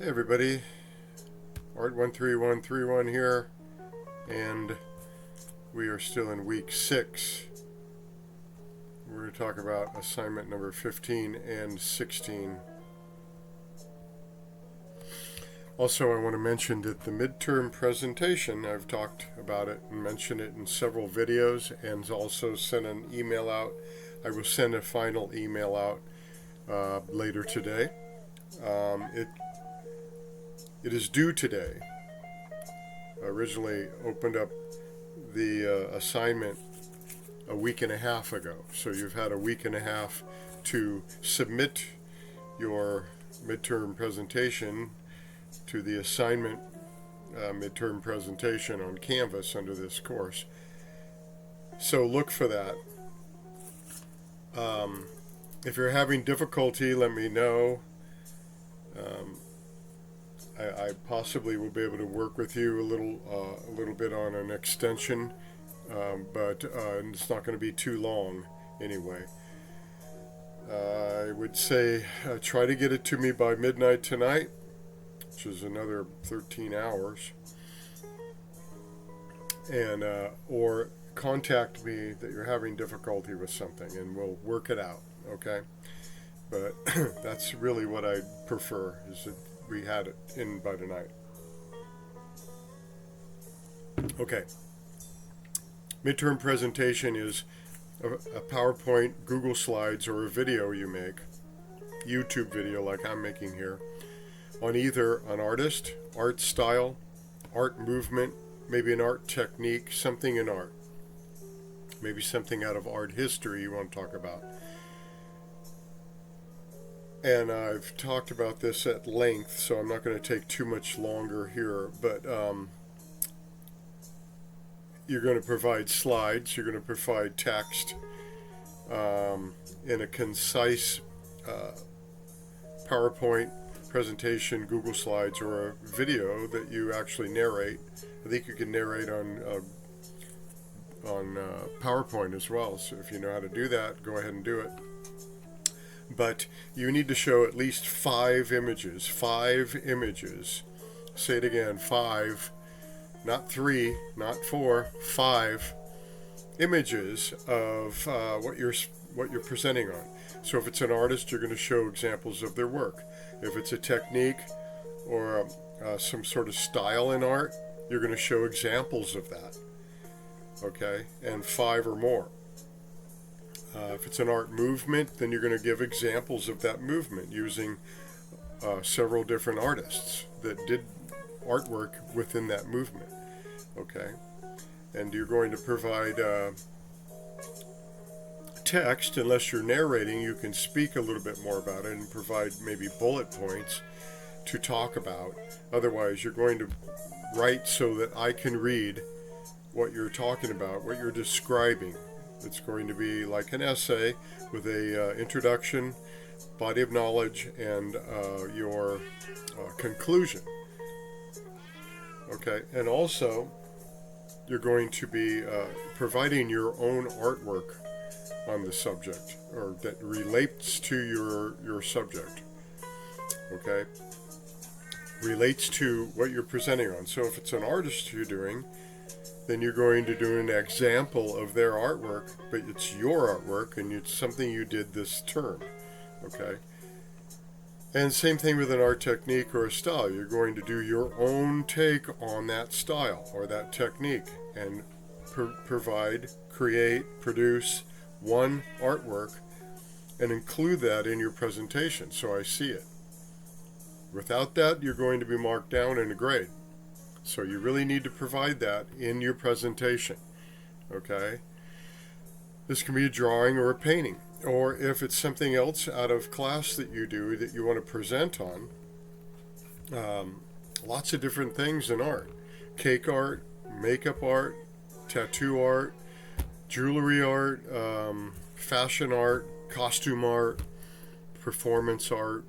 Hey everybody, Art13131 here, and we are still in week 6. We're going to talk about assignment number 15 and 16. Also, I want to mention that the midterm presentation, I've talked about it and mentioned it in several videos, and also sent an email out. I will send a final email out later today. It is due today. I originally opened up the assignment a week and a half ago. So you've had a week and a half to submit your midterm presentation to the assignment midterm presentation on Canvas under this course. So look for that. If you're having difficulty, let me know. I possibly will be able to work with you a little bit on an extension, but it's not going to be too long anyway. I would say try to get it to me by midnight tonight, which is another 13 hours, and or contact me that you're having difficulty with something, and we'll work it out. Okay, but that's really what I prefer, is that we had it in by tonight. Okay. Midterm presentation is a PowerPoint, Google Slides, or a video you make, YouTube video like I'm making here, on either an artist, art style, art movement, maybe an art technique, something in art. Maybe something out of art history you want to talk about. And I've talked about this at length, so I'm not going to take too much longer here, but you're going to provide slides, you're going to provide text in a concise PowerPoint presentation, Google Slides, or a video that you actually narrate. I think you can narrate on PowerPoint as well, so if you know how to do that, go ahead and do it. But you need to show at least 5 images. 5 images. Say it again, 5, not 3, not 4, 5 images of what you're presenting on. So if it's an artist, you're going to show examples of their work. If it's a technique or some sort of style in art, you're going to show examples of that. Okay, and 5 or more. If it's an art movement, then you're going to give examples of that movement using several different artists that did artwork within that movement. Okay, and you're going to provide text. Unless you're narrating, you can speak a little bit more about it and provide maybe bullet points to talk about. Otherwise, you're going to write so that I can read what you're talking about, what you're describing. It's going to be like an essay with a introduction, body of knowledge, and your conclusion. Okay, and also you're going to be providing your own artwork on the subject, or that relates to your subject. Okay, relates to what you're presenting on. So if it's an artist you're doing, then you're going to do an example of their artwork, but it's your artwork and it's something you did this term. Okay? And same thing with an art technique or a style. You're going to do your own take on that style or that technique and provide, create, produce one artwork and include that in your presentation so I see it. Without that, you're going to be marked down in a grade. So you really need to provide that in your presentation, okay? This can be a drawing or a painting, or if it's something else out of class that you do that you want to present on, lots of different things in art. Cake art, makeup art, tattoo art, jewelry art, fashion art, costume art, performance art.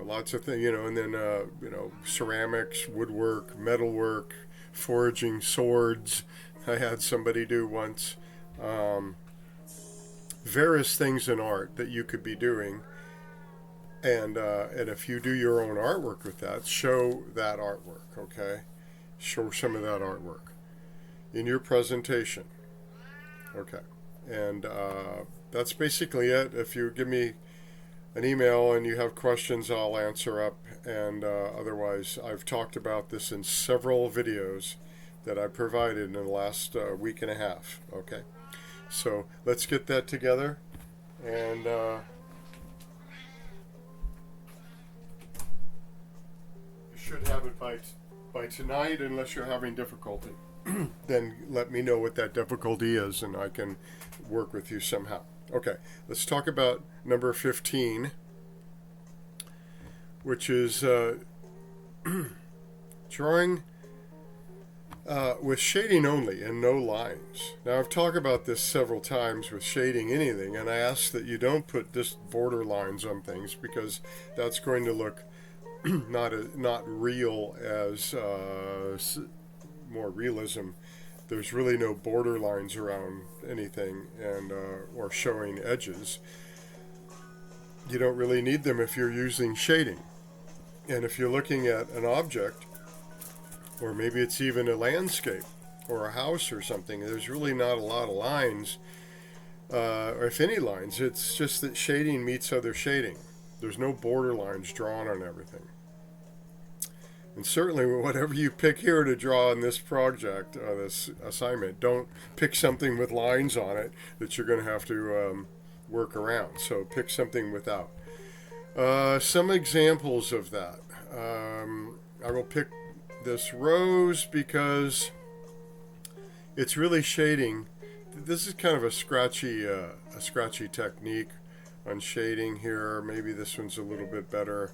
Lots of things, and then, ceramics, woodwork, metalwork, forging swords. I had somebody do once. Various things in art that you could be doing And if you do your own artwork with that, show that artwork, okay? Show some of that artwork in your presentation, okay? And that's basically it. If you give me an email and you have questions, I'll answer up. And otherwise, I've talked about this in several videos that I provided in the last week and a half, okay? So let's get that together. And should have it by tonight, unless you're having difficulty. Then let me know what that difficulty is, and I can work with you somehow. Okay, let's talk about number 15, which is drawing with shading only and no lines. Now, I've talked about this several times with shading anything, and I ask that you don't put just border lines on things, because that's going to look not real as more realism. There's really no border lines around anything, and or showing edges. You don't really need them if you're using shading. And if you're looking at an object, or maybe it's even a landscape or a house or something, there's really not a lot of lines, or if any lines. It's just that shading meets other shading. There's no border lines drawn on everything. And certainly, whatever you pick here to draw in this project, this assignment, don't pick something with lines on it that you're going to have to work around. So pick something without. Some examples of that. I will pick this rose because it's really shading. This is kind of a scratchy technique on shading here. Maybe this one's a little bit better.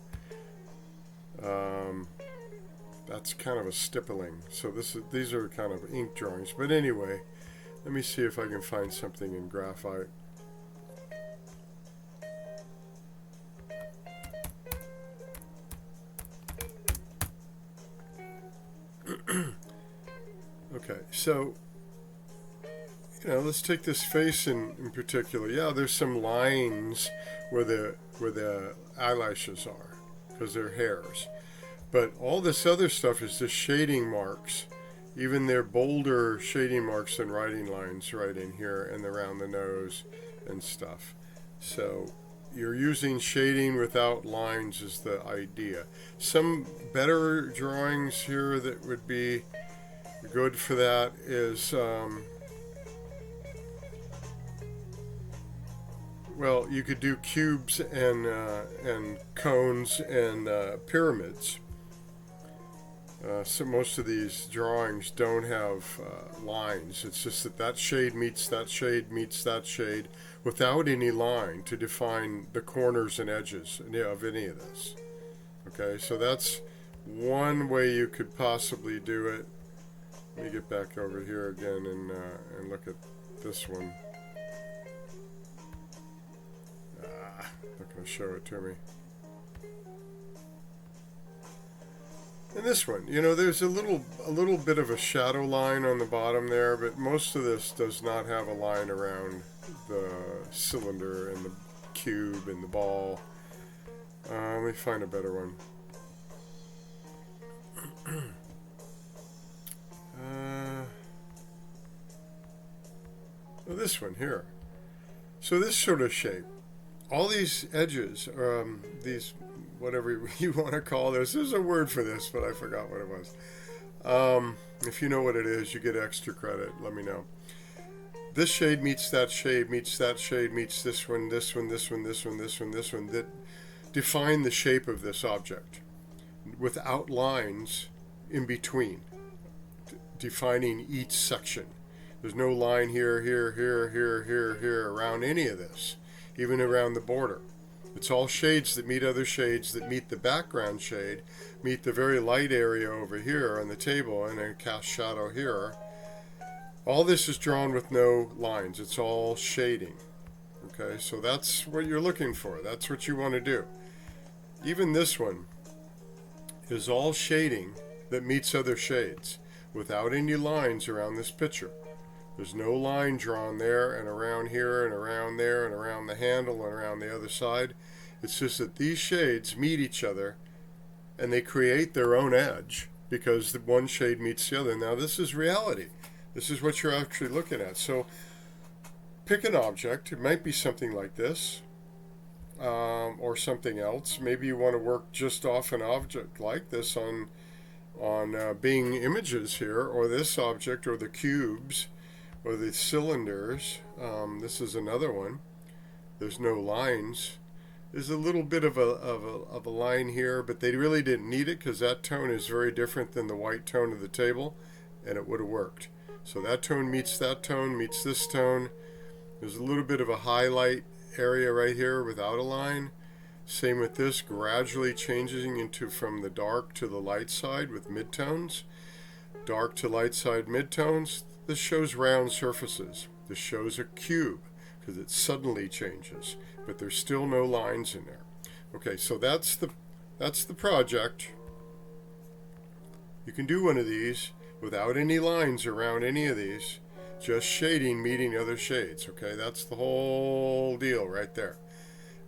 That's kind of a stippling. So these are kind of ink drawings. But anyway, let me see if I can find something in graphite. Okay, so let's take this face in particular. Yeah, there's some lines where the eyelashes are, because they're hairs. But all this other stuff is just shading marks. Even they're bolder shading marks than writing lines right in here and around the nose and stuff. So you're using shading without lines is the idea. Some better drawings here that would be good for that is, well, you could do cubes and cones and pyramids. So most of these drawings don't have lines. It's just that shade meets that shade meets that shade without any line to define the corners and edges of any of this. Okay, so that's one way you could possibly do it. Let me get back over here again and look at this one. Not going to show it to me. And this one, there's a little bit of a shadow line on the bottom there, but most of this does not have a line around the cylinder and the cube and the ball. Let me find a better one. This one here. So this sort of shape. All these edges, these, whatever you want to call this, there's a word for this, but I forgot what it was. If you know what it is, you get extra credit. Let me know. This shade meets that shade, meets that shade, meets this one, this one, this one, this one, this one, this one, that define the shape of this object without lines in between, defining each section. There's no line here, here, here, here, here, here, around any of this, even around the border. It's all shades that meet other shades, that meet the background shade, meet the very light area over here on the table, and then cast shadow here. All this is drawn with no lines. It's all shading. Okay, so that's what you're looking for. That's what you want to do. Even this one is all shading that meets other shades without any lines around this picture. There's no line drawn there and around here and around there and around the handle and around the other side. It's just that these shades meet each other and they create their own edge because the one shade meets the other. Now this is reality. This is what you're actually looking at. So pick an object. It might be something like this, or something else. Maybe you want to work just off an object like this on being images here, or this object, or the cubes, or the cylinders. This is another one. There's no lines. There's a little bit of a line here, but they really didn't need it because that tone is very different than the white tone of the table, and it would have worked. So that tone meets that tone, meets this tone. There's a little bit of a highlight area right here without a line. Same with this, gradually changing into from the dark to the light side with midtones. Dark to light side midtones. This shows round surfaces. This shows a cube because it suddenly changes, but there's still no lines in there. Okay, so that's the project. You can do one of these without any lines around any of these, just shading meeting other shades. Okay, that's the whole deal right there.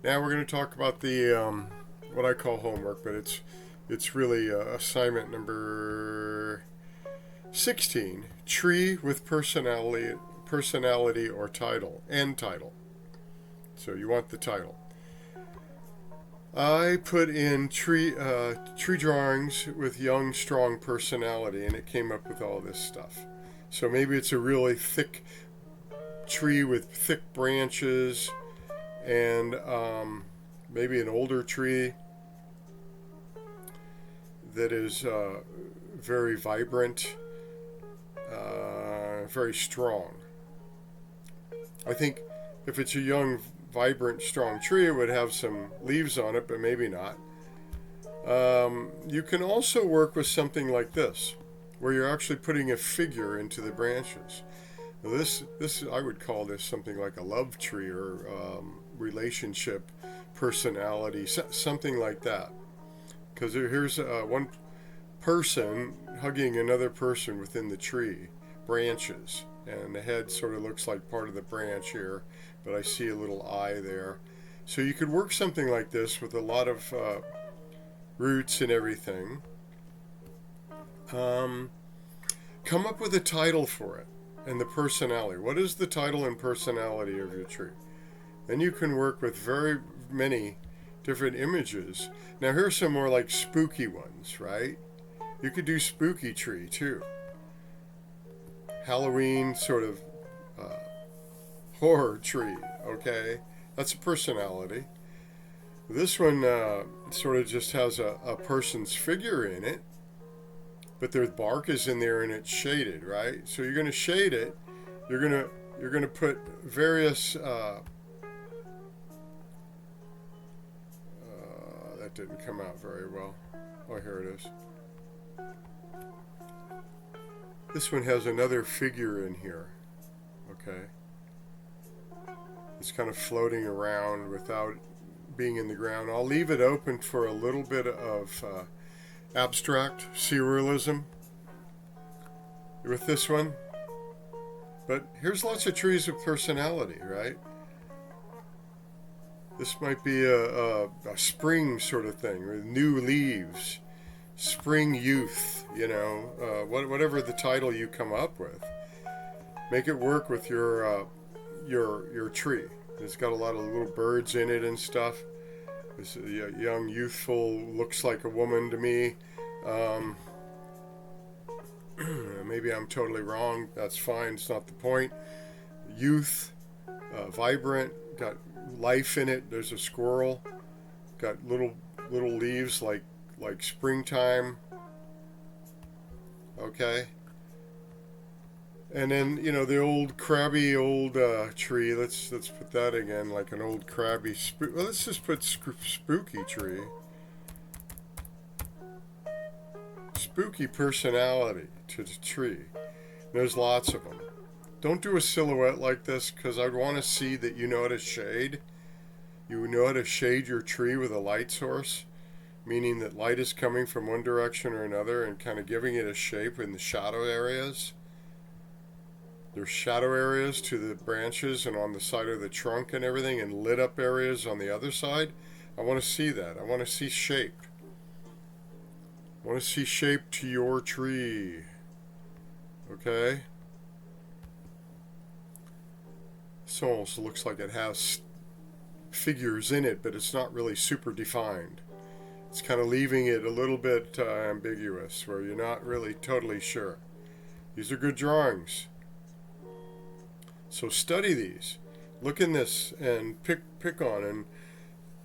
Now we're going to talk about the what I call homework, but it's really assignment number 16, tree with personality or title, and title. So you want the title. I put in tree drawings with young, strong personality, and it came up with all this stuff. So maybe it's a really thick tree with thick branches, and maybe an older tree that is very vibrant, very strong. I think if it's a young, vibrant, strong tree, it would have some leaves on it, but maybe not. You can also work with something like this, where you're actually putting a figure into the branches. Now this I would call this something like a love tree, or relationship, personality, something like that. Because here's one person hugging another person within the tree branches, and the head sort of looks like part of the branch here, but I see a little eye there. So you could work something like this with a lot of roots and everything. Come up with a title for it and the personality. What is the title and personality of your tree? Then you can work with very many different images. Now here's some more like spooky ones, right? You could do spooky tree too. Halloween sort of horror tree, okay? That's a personality. This one sort of just has a person's figure in it, but their bark is in there and it's shaded, right? So you're going to shade it. You're going to put various that didn't come out very well. Oh, here it is. This one has another figure in here, okay? It's kind of floating around without being in the ground. I'll leave it open for a little bit of abstract surrealism with this one. But here's lots of trees with personality, right? This might be a spring sort of thing, with new leaves. Spring youth, you know, whatever the title you come up with, make it work with your tree. It's got a lot of little birds in it and stuff. This young, youthful, looks like a woman to me. Maybe I'm totally wrong. That's fine. It's not the point. Youth, vibrant, got life in it. There's a squirrel, got little leaves like springtime. Okay. And then, you know, the old crabby old tree. Let's put that again, like an old crabby. Well, let's just put spooky tree. Spooky personality to the tree. There's lots of them. Don't do a silhouette like this, because I'd want to see that you know how to shade. You know how to shade your tree with a light source, meaning that light is coming from one direction or another and kind of giving it a shape in the shadow areas. There's shadow areas to the branches and on the side of the trunk and everything, and lit up areas on the other side. I want to see that. I want to see shape. I want to see shape to your tree. Okay? This almost looks like it has figures in it, but it's not really super defined. It's kind of leaving it a little bit ambiguous, where you're not really totally sure. These are good drawings. So study these. Look in this and pick on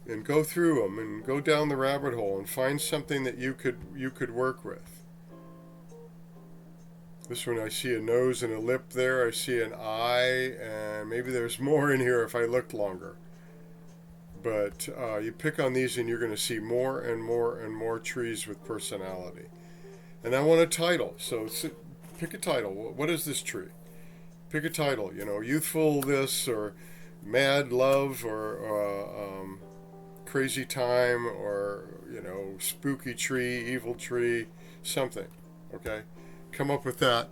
and go through them and go down the rabbit hole and find something that you could work with. This one, I see a nose and a lip there. I see an eye, and maybe there's more in here if I looked longer. But you pick on these and you're going to see more and more and more trees with personality. And I want a title. So pick a title. What is this tree? Pick a title. Youthful this, or mad love, or crazy time, or spooky tree, evil tree, something. Okay? Come up with that.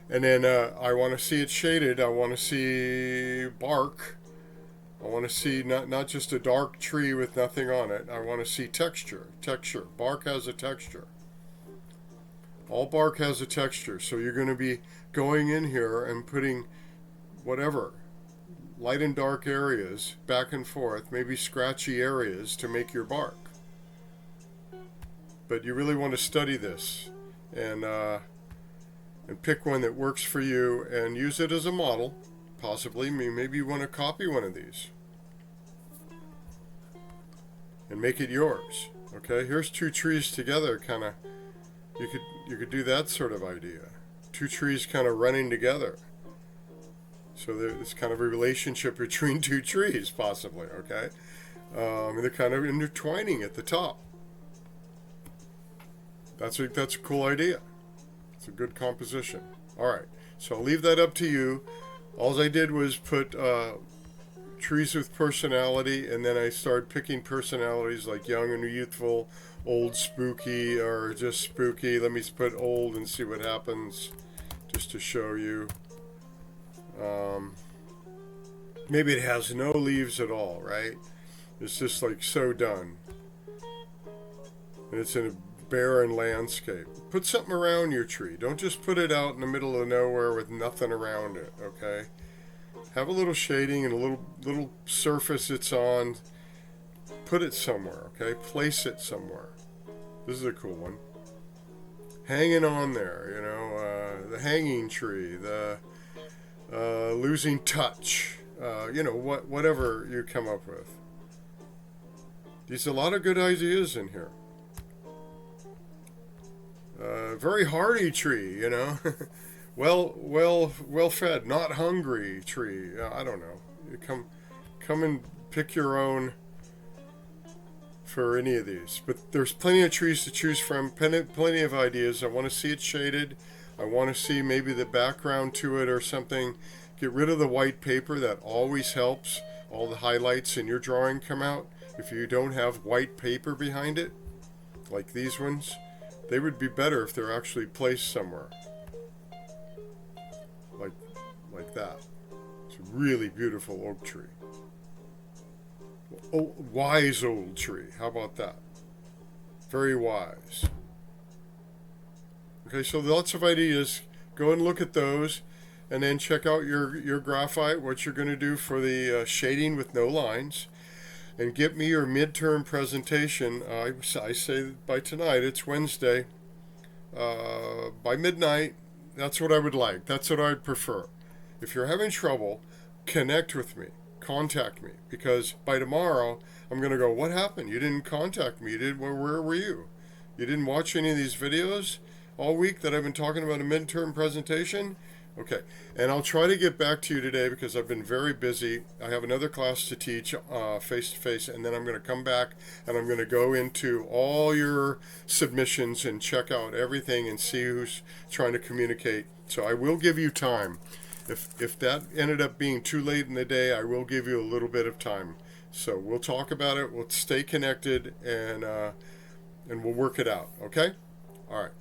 And then I want to see it shaded. I want to see bark. I want to see not just a dark tree with nothing on it. I want to see texture. Bark has a texture. All bark has a texture. So you're going to be going in here and putting whatever, light and dark areas back and forth, maybe scratchy areas to make your bark. But you really want to study this and pick one that works for you and use it as a model. Possibly, maybe you want to copy one of these and make it yours. Okay, here's two trees together, kind of. You could do that sort of idea. Two trees kind of running together. So there's kind of a relationship between two trees, possibly. Okay, they're kind of intertwining at the top. That's a cool idea. It's a good composition. All right, so I'll leave that up to you. All I did was put trees with personality, and then I started picking personalities like young and youthful, old, spooky, or just spooky. Let me put old and see what happens, just to show you. Maybe it has no leaves at all, right? It's just like so done. And it's in a barren landscape. Put something around your tree. Don't just put it out in the middle of nowhere with nothing around it, okay? Have a little shading and a little surface it's on. Put it somewhere, okay? Place it somewhere. This is a cool one. Hanging on there, the hanging tree, the losing touch, whatever you come up with. There's a lot of good ideas in here. Very hardy tree, well fed, not hungry tree. I don't know. You come and pick your own for any of these. But there's plenty of trees to choose from, plenty of ideas. I want to see it shaded. I want to see maybe the background to it or something. Get rid of the white paper. That always helps. All the highlights in your drawing come out. If you don't have white paper behind it, like these ones, they would be better if they're actually placed somewhere. Like that. It's a really beautiful oak tree. Oh, wise old tree. How about that? Very wise. Okay, so lots of ideas. Go and look at those, and then check out your graphite, what you're going to do for the shading with no lines. And get me your midterm presentation. I say by tonight, it's Wednesday. By midnight, that's what I would like. That's what I'd prefer. If you're having trouble, connect with me. Contact me. Because by tomorrow, I'm going to go, what happened? You didn't contact me. Where were you? You didn't watch any of these videos all week that I've been talking about a midterm presentation? Okay, and I'll try to get back to you today because I've been very busy. I have another class to teach face-to-face, and then I'm going to come back and I'm going to go into all your submissions and check out everything and see who's trying to communicate. So I will give you time. If that ended up being too late in the day, I will give you a little bit of time. So we'll talk about it. We'll stay connected, and we'll work it out. Okay? All right.